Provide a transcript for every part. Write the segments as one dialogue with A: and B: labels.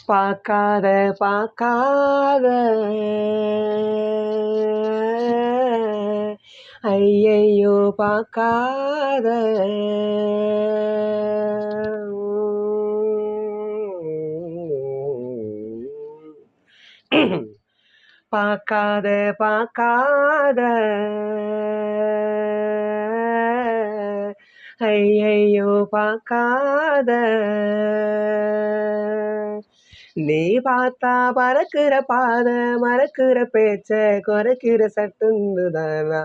A: பார்க்காத பார்க்காத ஐயையோ பார்க்காத பார்க்காத பார்க்காத ஐயையோ பார்க்காத நீ பார்த்தா பறக்கிற பாத மறக்கிற பேச்ச குறைக்கிற சட்டுந்துதானா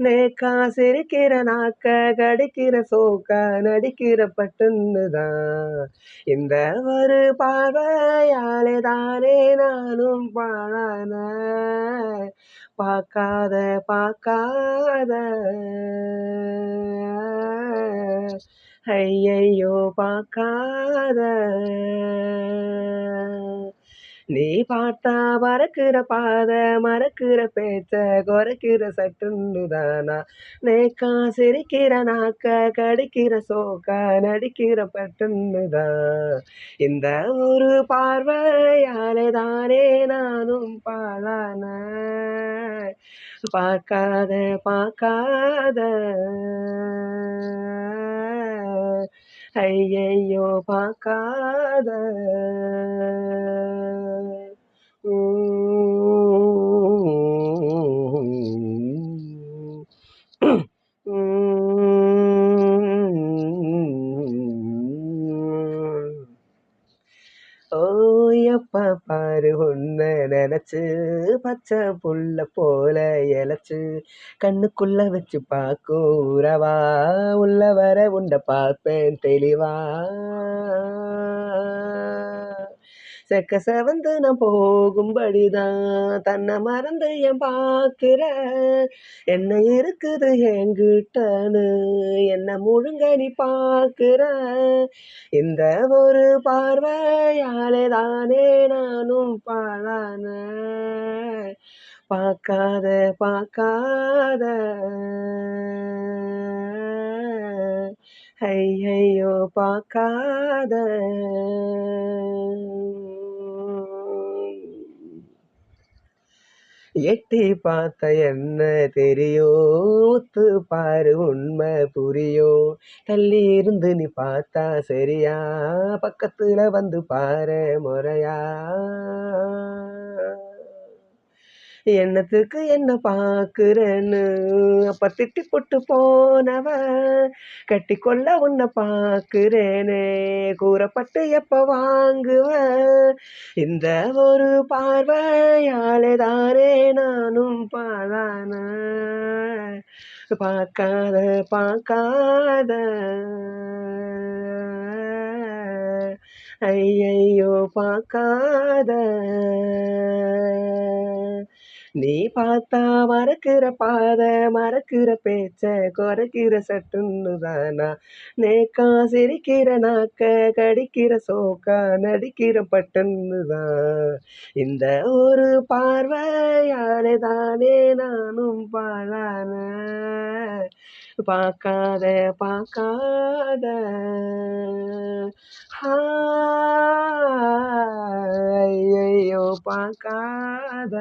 A: நேக்கா சிரிக்கிற நாக்க கடிக்கிற சோக்கா நடிக்கிற பட்டுந்துதான் இந்த ஒரு பார்வையாலே தானே நானும் பாழான பார்க்காத பார்க்காத ஐயையோ பார்க்காத நீ பார்த்தா பறக்கிற பாத மறக்கிற பேச்ச குறைக்கிற சட்டுந்துதானா நேக்கா சிரிக்கிற நாக்க கடிக்கிற சோக்கா நடிக்கிற பட்டுந்துதான் இந்த ஒரு பார்வையாலே தானே நானும் பாழான பார்க்காத பார்க்காத ஐயையோ பார்க்காத ஓயப்பா பாரு உன்னை நினைச்சு பச்சை புள்ள போல இழைச்சு கண்ணுக்குள்ள வச்சு பார்க்கும் உறவா உள்ள வர உண்ட பார்ப்பேன் தெளிவா செக்க செவந்து நான் போகும்படிதான் தன்னை மறந்து என் பார்க்கிற என்ன இருக்குது என்கிட்டன்னு என்ன முழுங்க நீ பார்க்கிற இந்த ஒரு பார்வையாலே தானே நானும் பாழான பார்க்காத பார்க்காத ஐயையோ பார்க்காத எட்டி பார்த்த என்ன தெரியும் ஒத்து பாரு உண்மை புரியும் தள்ளி இருந்து நீ பார்த்தா சரியா பக்கத்துல வந்து பாரு முறையா என்னத்துக்கு என்ன பார்க்குறேன்னு அப்ப திட்டி போட்டு போனவ கட்டி கொள்ள உன்னை பார்க்குறேனே கூறப்பட்டு எப்ப வாங்குவ இந்த ஒரு பார்வையாலே தானே நானும் பாழான பார்க்காத பார்க்காத ஐயையோ பார்க்காத நீ பார்த்தா மறக்கிற பாத மறக்கிற பேச்ச குறைக்கிற சட்டுன்னுதானா நேக்கா சிரிக்கிற நாக்க கடிக்கிற சோக்கா நடிக்கிற பட்டுன்னுதான் இந்த ஒரு பார்வையாலே தானே நானும் பாழான பார்க்காத பார்க்காத ஐயையோ பார்க்காத